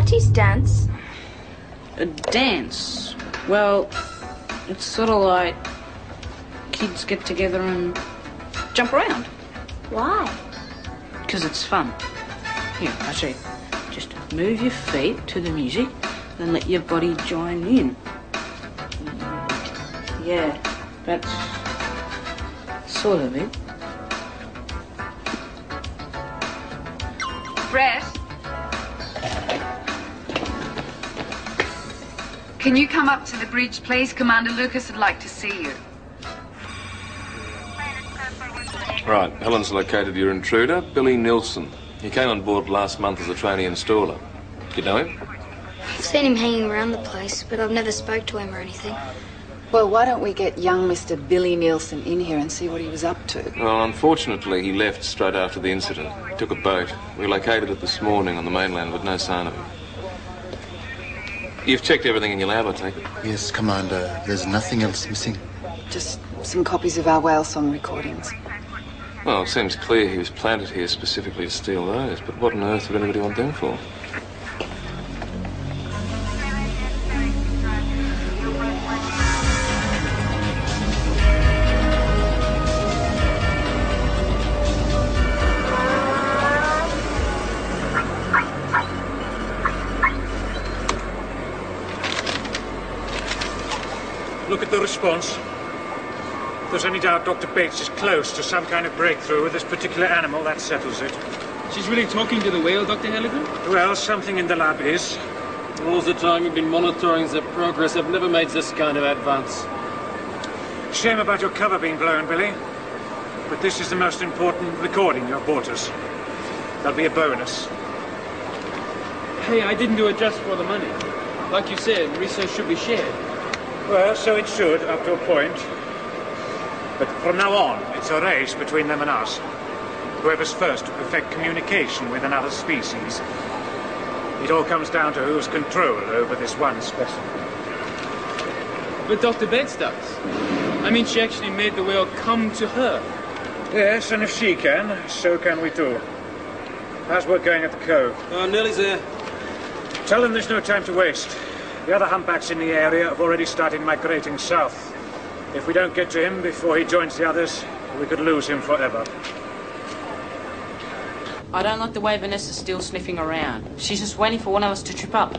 What is dance? A dance? Well, it's sort of like kids get together and jump around. Why? Because it's fun. Here, I'll show you. Just move your feet to the music, then let your body join in. Yeah, that's sort of it. Brett? Can you come up to the bridge, please? Commander Lucas would like to see you. Right, Helen's located your intruder, Billy Nilsson. He came on board last month as a trainee installer. Do you know him? I've seen him hanging around the place, but I've never spoke to him or anything. Well, why don't we get young Mr. Billy Nilsson in here and see what he was up to? Well, unfortunately, he left straight after the incident. He took a boat. We located it this morning on the mainland with no sign of him. You've checked everything in your lab, I take it? Yes, Commander. There's nothing else missing. Just some copies of our whale song recordings. Well, it seems clear he was planted here specifically to steal those, but what on earth would anybody want them for? Look at the response. If there's any doubt Dr. Bates is close to some kind of breakthrough with this particular animal, that settles it. She's really talking to the whale, Dr. Halligan? Well, something in the lab is. All the time we've been monitoring their progress, they've never made this kind of advance. Shame about your cover being blown, Billy. But this is the most important recording you've brought us. That'll be a bonus. Hey, I didn't do it just for the money. Like you said, research should be shared. Well, so it should, up to a point. But from now on, it's a race between them and us. Whoever's first to perfect communication with another species. It all comes down to who's control over this one specimen. But Dr. Bates does. I mean, she actually made the whale come to her. Yes, and if she can, so can we too. How's work going at the cove? Nearly there. Tell them there's no time to waste. The other humpbacks in the area have already started migrating south. If we don't get to him before he joins the others, we could lose him forever. I don't like the way Vanessa's still sniffing around. She's just waiting for one of us to trip up.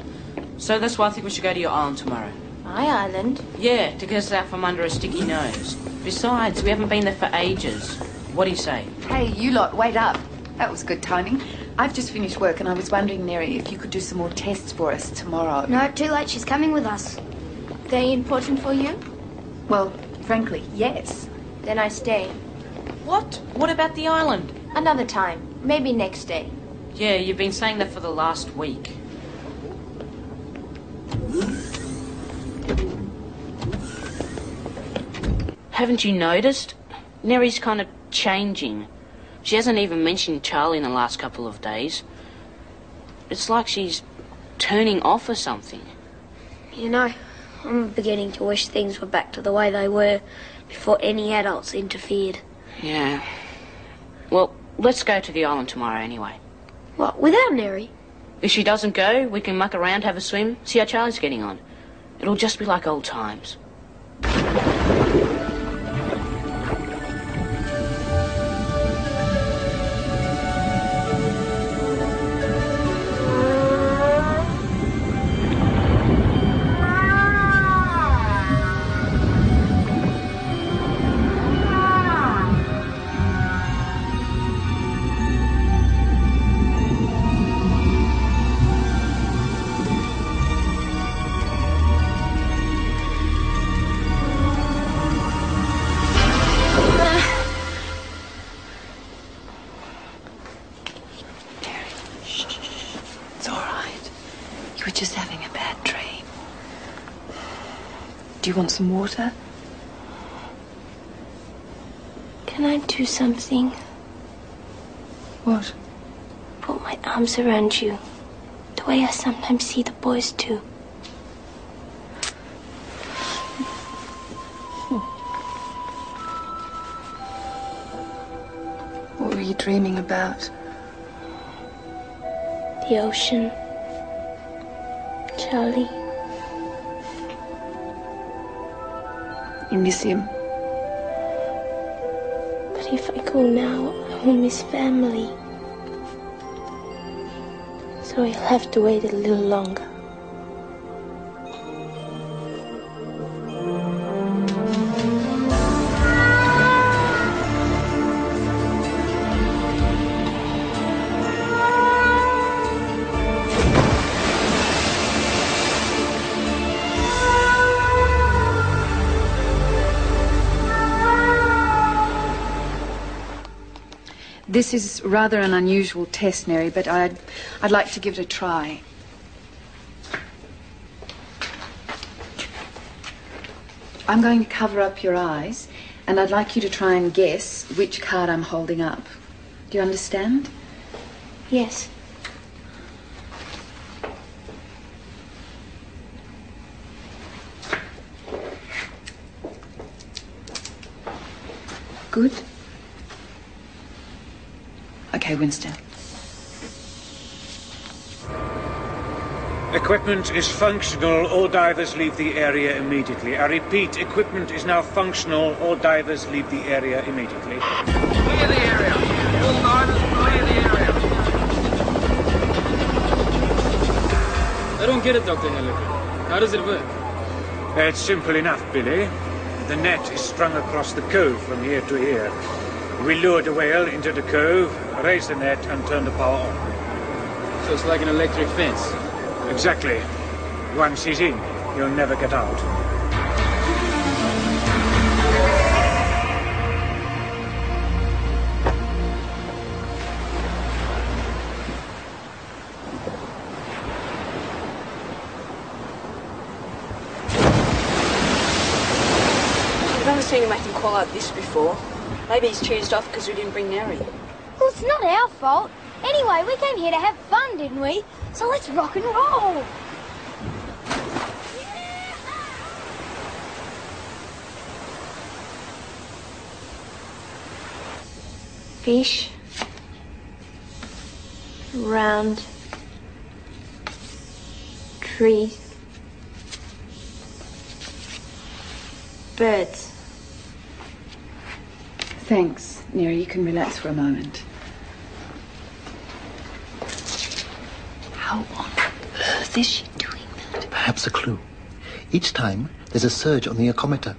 So that's why I think we should go to your island tomorrow. My island? Yeah, to get us out from under a sticky nose. Besides, we haven't been there for ages. What do you say? Hey, you lot, wait up. That was good timing. I've just finished work and I was wondering, Neri, if you could do some more tests for us tomorrow. No, too late. She's coming with us. They important for you? Well, frankly, yes. Then I stay. What? What about the island? Another time. Maybe next day. Yeah, you've been saying that for the last week. Haven't you noticed? Neri's kind of changing. She hasn't even mentioned Charlie in the last couple of days. It's like she's turning off or something. You know, I'm beginning to wish things were back to the way they were before any adults interfered. Yeah. Well, let's go to the island tomorrow anyway. What, without Neri? If she doesn't go, we can muck around, have a swim, see how Charlie's getting on. It'll just be like old times. Do you want some water? Can I do something? What? Put my arms around you, the way I sometimes see the boys do. What were you dreaming about? The ocean. Charlie. You miss him? But if I go now, I will miss family. So I'll have to wait a little longer. This is rather an unusual test, Mary, but I'd like to give it a try. I'm going to cover up your eyes, and I'd like you to try and guess which card I'm holding up. Do you understand? Yes. Good. Okay, Winston. Equipment is functional. All divers leave the area immediately. I repeat, equipment is now functional. All divers leave the area immediately. Clear the area. All divers clear the area. I don't get it, Dr. Heller. How does it work? It's simple enough, Billy. The net is strung across the cove from here to here. We lure the whale into the cove, raise the net, and turn the power on. So it's like an electric fence. Exactly. Once he's in, he'll never get out. I've never seen him make him call out this before. Maybe he's cheesed off because we didn't bring Neri. Well, it's not our fault. Anyway, we came here to have fun, didn't we? So let's rock and roll. Fish. Round. Trees. Birds. Thanks, Neri. You can relax for a moment. How on earth is she doing that? Perhaps a clue. Each time, there's a surge on the ocometer.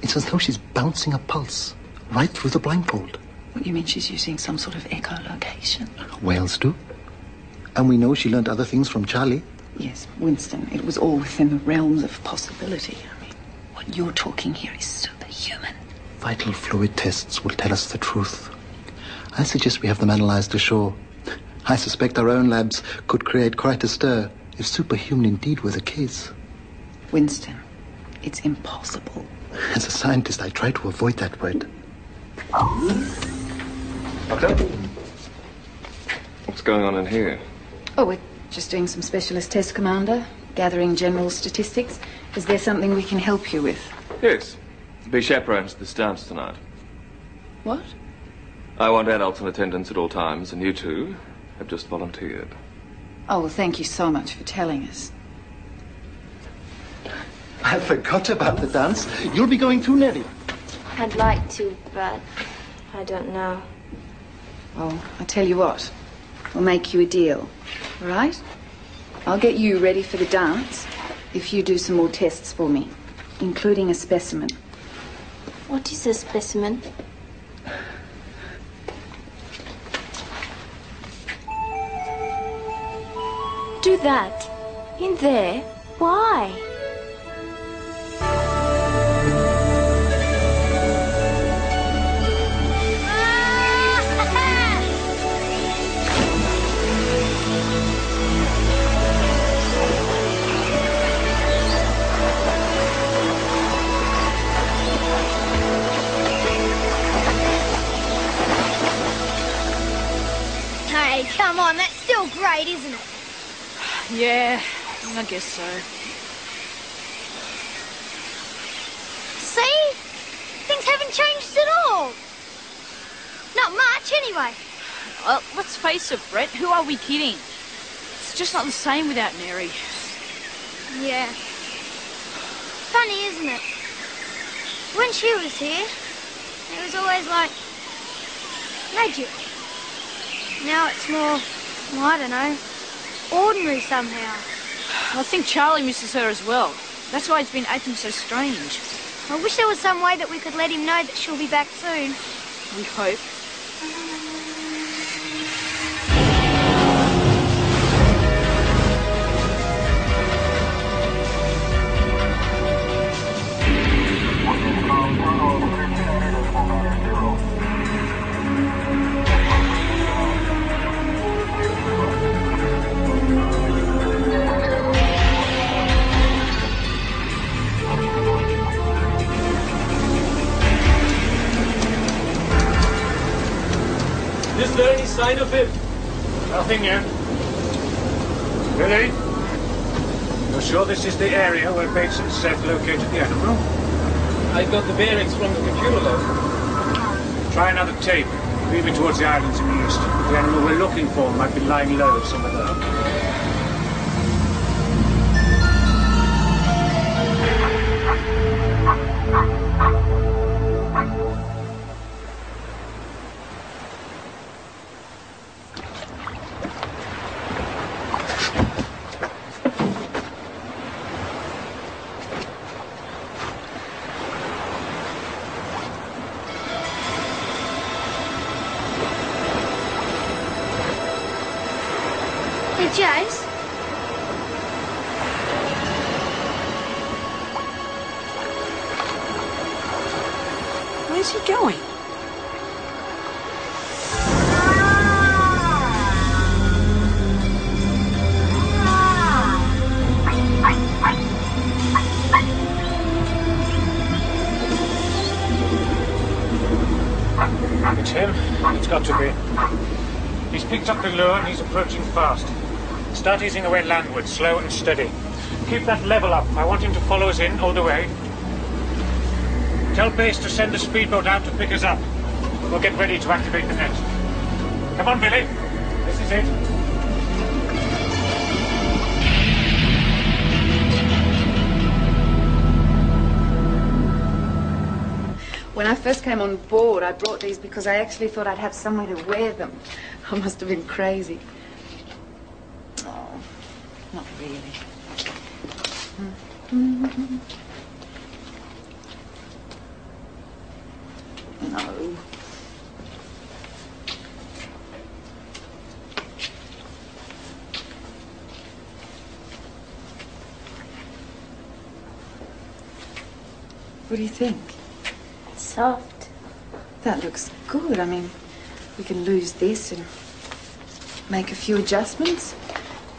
It's as though she's bouncing a pulse right through the blindfold. What, you mean she's using some sort of echolocation? Whales do. And we know she learnt other things from Charlie. Yes, Winston, it was all within the realms of possibility. I mean, what you're talking here is superhuman. Vital fluid tests will tell us the truth. I suggest we have them analysed ashore. I suspect our own labs could create quite a stir if superhuman indeed were the case. Winston, it's impossible. As a scientist, I try to avoid that word. Doctor? What's going on in here? Oh, we're just doing some specialist tests, Commander. Gathering general statistics. Is there something we can help you with? Yes. Be chaperones to this dance tonight. What? I want adults in attendance at all times, and you two have just volunteered. Oh, well, thank you so much for telling us. I forgot about the dance. You'll be going too, Nelly. I'd like to, but I don't know. Well, I'll tell you what. We'll make you a deal. All right? I'll get you ready for the dance if you do some more tests for me, including a specimen. What is a specimen? Do that. In there? Why? Hey, come on, that's still great, isn't it? Yeah, I guess so. See? Things haven't changed at all. Not much, anyway. Well, let's face it, Brett. Who are we kidding? It's just not the same without Neri. Yeah. Funny, isn't it? When she was here, it was always like magic. Now it's more, well, I don't know, ordinary somehow. I think Charlie misses her as well. That's why he's been acting so strange. I wish there was some way that we could let him know that she'll be back soon. We hope. Is there any sign of him? Nothing yet. Billy? You're sure this is the area where Bates and Seth located the animal? I got the bearings from the computer log. Try another tape. Leave it towards the islands in the east. The animal we're looking for might be lying low somewhere there. Hey, Jace? Where's he going? It's him. It's got to be. He's picked up the lure and he's approaching fast. Start easing away landward, slow and steady. Keep that level up. I want him to follow us in all the way. Tell Base to send a speedboat out to pick us up. We'll get ready to activate the net. Come on, Billy. This is it. When I first came on board, I brought these because I actually thought I'd have somewhere to wear them. I must have been crazy. Oh, not really. No. What do you think? Soft. That looks good. I mean, we can lose this and make a few adjustments.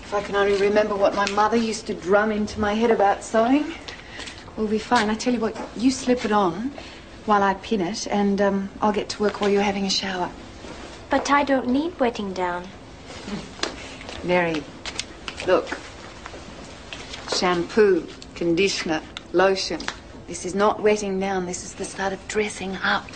If I can only remember what my mother used to drum into my head about sewing, we'll be fine. I tell you what, you slip it on while I pin it, and I'll get to work while you're having a shower. But I don't need wetting down. Mary, look. Shampoo, conditioner, lotion. This is not wetting down. This is the start of dressing up.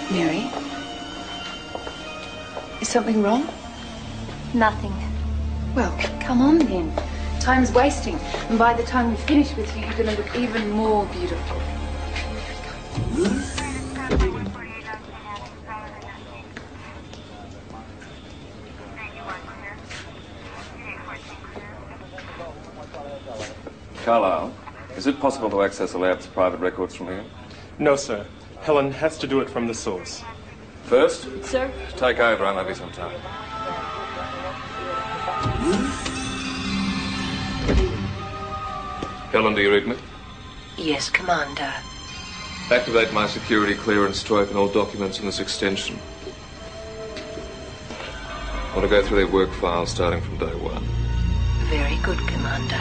Mary? Is something wrong? Nothing. Well, come on then. Time's wasting. And by the time we finish with you, you're going to look even more beautiful. Carlisle, is it possible to access the lab's private records from here? No, sir. Helen has to do it from the source. First, Sir? take over. I'll have you some time. Helen, do you read me? Yes, Commander. Activate my security clearance to open all documents in this extension. I want to go through their work files starting from day one. Very good, Commander.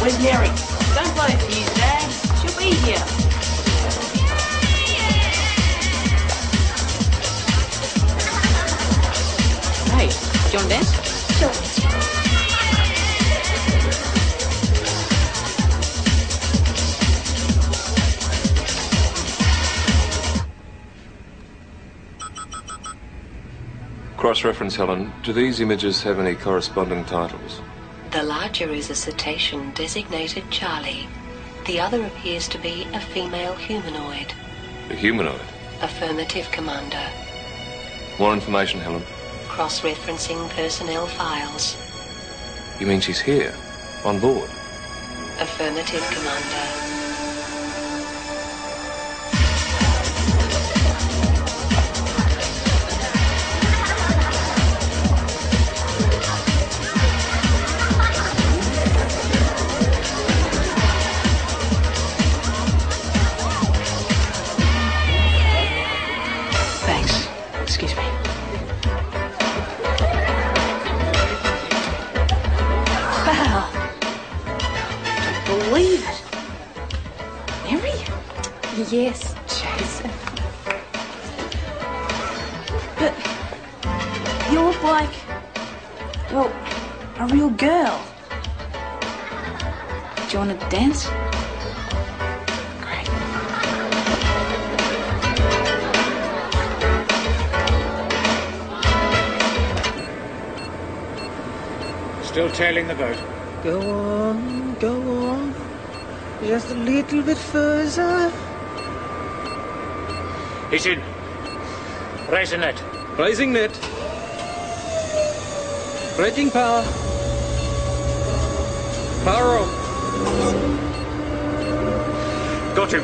Where's Neri? Don't blow the fuse, Dad. She'll be here. Hey, do you want to dance? Sure. Cross-reference, Helen. Do these images have any corresponding titles? The larger is a cetacean designated Charlie. The other appears to be a female humanoid. A humanoid? Affirmative, Commander. More information, Helen. Cross-referencing personnel files. You mean she's here? On board? Affirmative, Commander. Yes, Jason. But you look like, well, a real girl. Do you want to dance? Great. Still tailing the boat. Go on, go on. Just a little bit further. He's in. Raising net. Raising net. Braking power. Power on. Got him.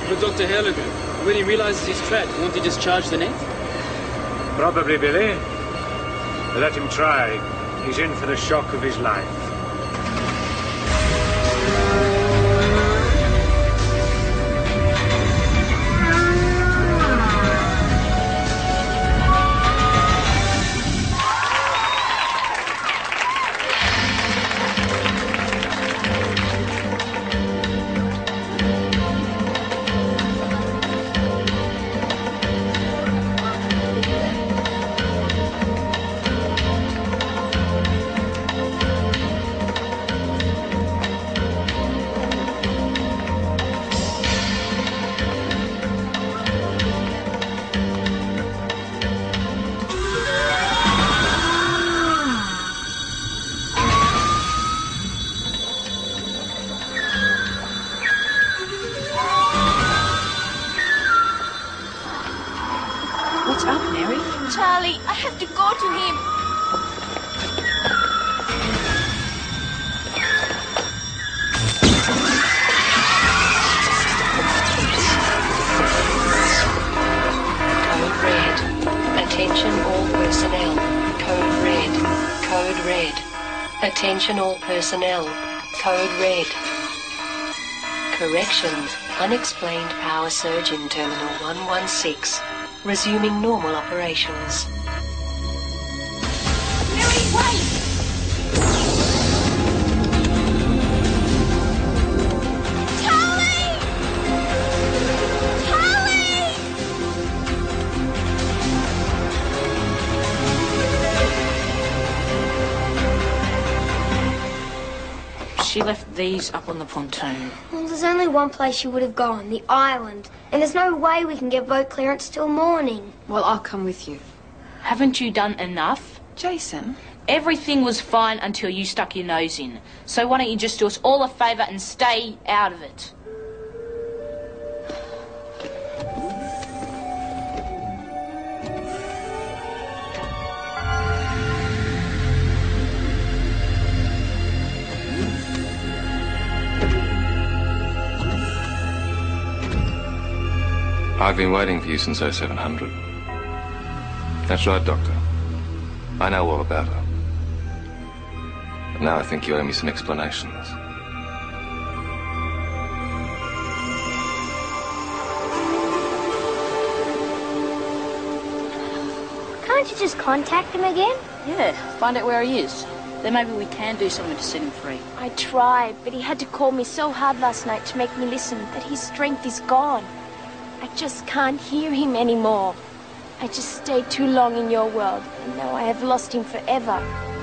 But Dr. Herliger, when he realizes he's trapped, won't he discharge the net? Probably, Billy. Let him try. He's in for the shock of his life. Charlie, I have to go to him. Code red. Attention all personnel. Code red. Code red. Attention all personnel. Code red. Correction. Unexplained power surge in Terminal 116. Resuming normal operations. Mary, wait! Charlie! Charlie! She left these up on the pontoon. Well, there's only one place she would have gone, the island. And there's no way we can get boat clearance till morning. Well, I'll come with you. Haven't you done enough? Jason, Everything was fine until you stuck your nose in. So why don't you just do us all a favour and stay out of it? I've been waiting for you since 0700. That's right, Doctor. I know all about her. But now I think you owe me some explanations. Can't you just contact him again? Yeah, find out where he is. Then maybe we can do something to set him free. I tried, but he had to call me so hard last night to make me listen that his strength is gone. I just can't hear him anymore. I just stayed too long in your world, and now I have lost him forever.